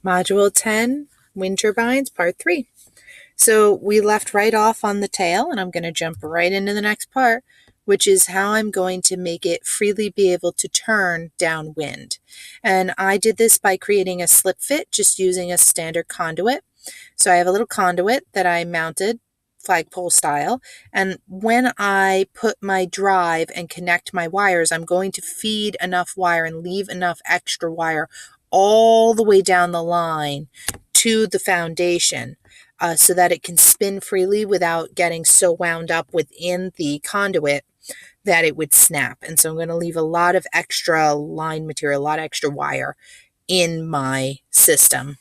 Module 10, Wind Turbines, Part 3. So we left right off on the tail, and I'm going to jump right into the next part, which is how I'm going to make it freely be able to turn downwind. And I did this by creating a slip fit, just using a standard conduit. So I have a little conduit that I mounted flagpole style, and when I put my drive and connect my wires, I'm going to feed enough wire and leave enough extra wire all the way down the line to the foundation, so that it can spin freely without getting so wound up within the conduit that it would snap. And so I'm going to leave a lot of extra line material, a lot of extra wire in my system,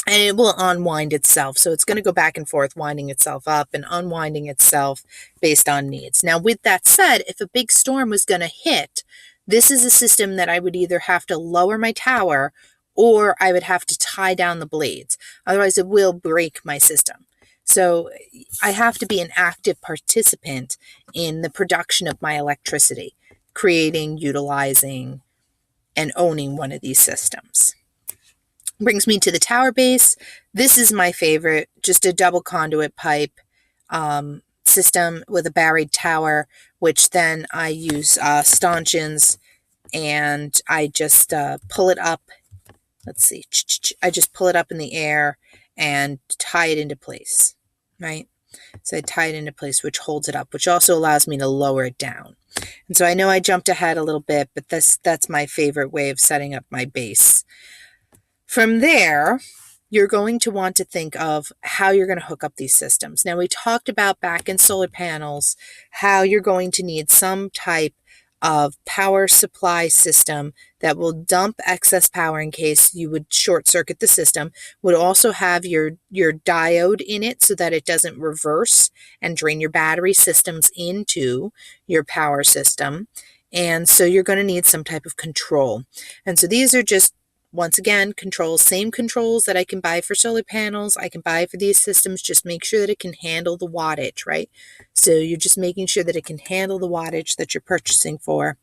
and it will unwind itself. So it's going to go back and forth, winding itself up and unwinding itself based on needs. Now, with that said, if a big storm was going to hit, this is a system that I would either have to lower my tower or I would have to tie down the blades. Otherwise, it will break my system. So I have to be an active participant in the production of my electricity, creating, utilizing, and owning one of these systems. Brings me to the tower base. This is my favorite, just a double conduit pipe system with a buried tower, which then I use stanchions, and I just pull it up. Let's see. I just pull it up in the air and tie it into place, right? So I tie it into place, which holds it up, which also allows me to lower it down. And so I know I jumped ahead a little bit, but that's my favorite way of setting up my base. From there, you're going to want to think of how you're going to hook up these systems. Now, we talked about back in solar panels, how you're going to need some type of power supply system that will dump excess power in case you would short circuit the system, would also have your diode in it so that it doesn't reverse and drain your battery systems into your power system. And so you're going to need some type of control. And so these are just, once again, controls, same controls that I can buy for solar panels, I can buy for these systems. Just make sure that it can handle the wattage, right? So you're just making sure that it can handle the wattage that you're purchasing for.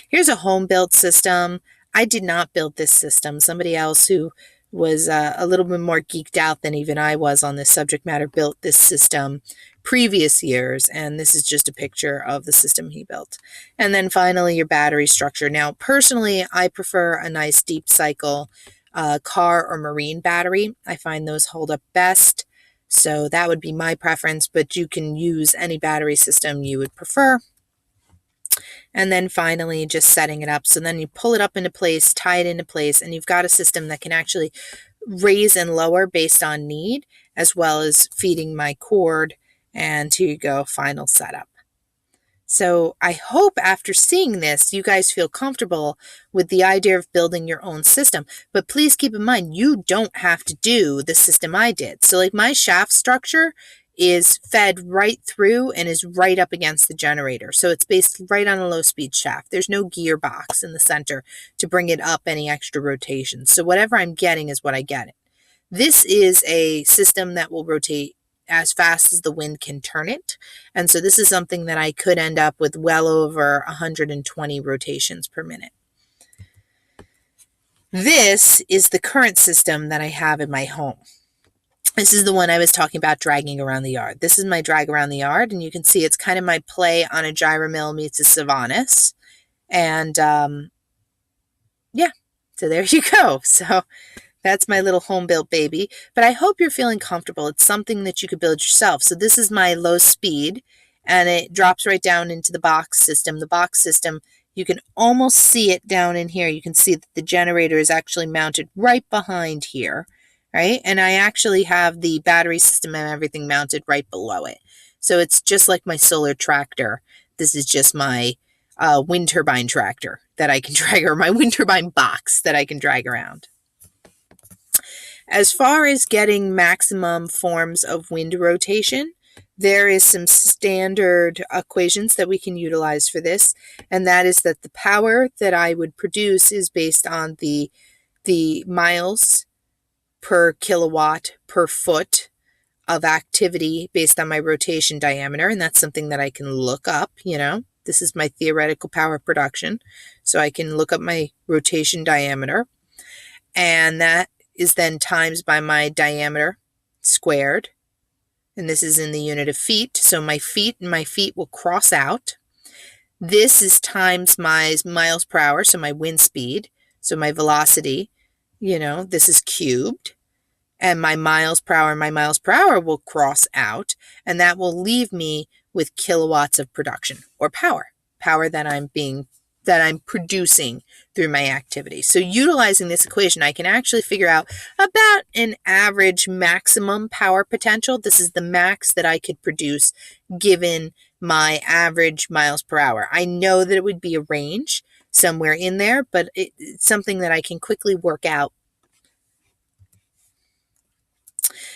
Here's a home built system. I did not build this system. Somebody else who was a little bit more geeked out than even I was on this subject matter built this system previous years, and this is just a picture of the system he built. And then finally, your battery structure. Now, personally, I prefer a nice deep cycle car or marine battery. I find those hold up best, so that would be my preference, but you can use any battery system you would prefer. And then finally, just setting it up. So then you pull it up into place, tie it into place, and you've got a system that can actually raise and lower based on need, as well as feeding my cord. And here you go, final setup. So I hope after seeing this, you guys feel comfortable with the idea of building your own system. But please keep in mind, you don't have to do the system I did. So like my shaft structure is fed right through and is right up against the generator. So it's based right on a low speed shaft. There's no gearbox in the center to bring it up any extra rotation. So whatever I'm getting is what I get. This is a system that will rotate as fast as the wind can turn it. And so this is something that I could end up with well over 120 rotations per minute. This is the current system that I have in my home. This is the one I was talking about dragging around the yard. This is my drag around the yard, and you can see it's kind of my play on a Gyromill meets a Sylvanas. And yeah, so there you go. So that's my little home-built baby. But I hope you're feeling comfortable. It's something that you could build yourself. So this is my low speed, and it drops right down into the box system. The box system, you can almost see it down in here. You can see that the generator is actually mounted right behind here, right? And I actually have the battery system and everything mounted right below it. So it's just like my solar tractor. This is just my wind turbine tractor that I can drag, or my wind turbine box that I can drag around. As far as getting maximum forms of wind rotation, there is some standard equations that we can utilize for this, and that is that the power that I would produce is based on the miles per kilowatt per foot of activity based on my rotation diameter, and that's something that I can look up, This is my theoretical power production, so I can look up my rotation diameter, and that is then times by my diameter squared. And this is in the unit of feet. So my feet will cross out. This is times my miles per hour, so my wind speed. So my velocity, this is cubed. And my miles per hour will cross out. And that will leave me with kilowatts of production or power that I'm producing through my activity. So utilizing this equation, I can actually figure out about an average maximum power potential. This is the max that I could produce given my average miles per hour. I know that it would be a range somewhere in there, but it's something that I can quickly work out.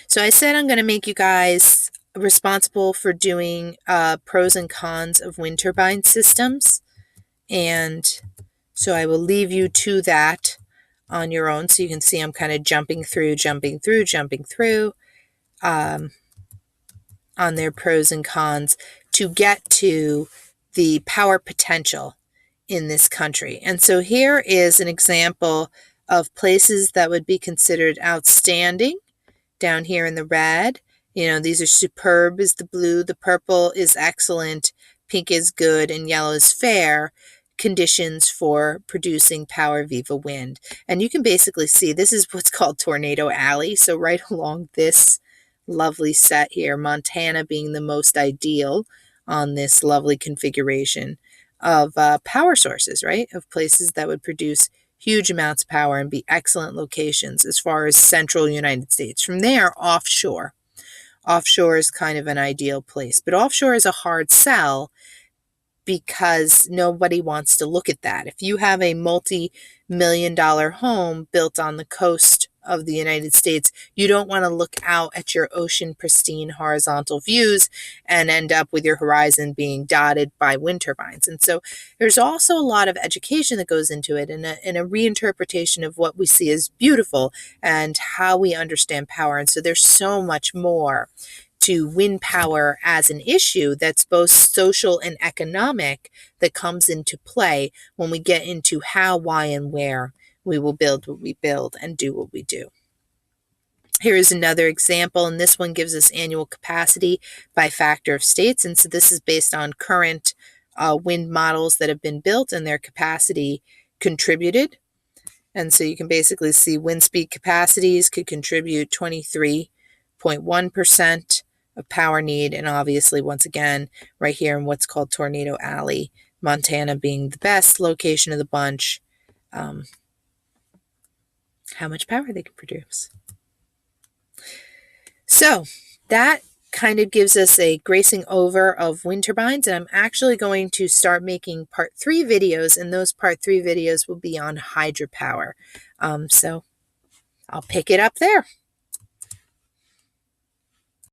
So I said I'm going to make you guys responsible for doing pros and cons of wind turbine systems. And so I will leave you to that on your own. So you can see I'm kind of jumping through on their pros and cons to get to the power potential in this country. And so here is an example of places that would be considered outstanding down here in the red. These are superb is the blue, the purple is excellent, pink is good, and yellow is fair conditions for producing power viva wind. And you can basically see this is what's called Tornado Alley. So right along this lovely set here, Montana being the most ideal on this lovely configuration of power sources, right? Of places that would produce huge amounts of power and be excellent locations as far as central United States. From there, offshore. Offshore is kind of an ideal place, but offshore is a hard sell because nobody wants to look at that. If you have a multi-million-dollar home built on the coast of the United States, you don't want to look out at your ocean pristine horizontal views and end up with your horizon being dotted by wind turbines. And so there's also a lot of education that goes into it and a reinterpretation of what we see as beautiful and how we understand power. And so there's so much more to wind power as an issue that's both social and economic that comes into play when we get into how, why, and where we will build what we build and do what we do. Here is another example, and this one gives us annual capacity by factor of states. And so this is based on current wind models that have been built and their capacity contributed. And so you can basically see wind speed capacities could contribute 23.1% of power need. And obviously, once again, right here in what's called Tornado Alley, Montana being the best location of the bunch, how much power they can produce. So that kind of gives us a gracing over of wind turbines, and I'm actually going to start making part 3 videos, and those part 3 videos will be on hydropower. So I'll pick it up there.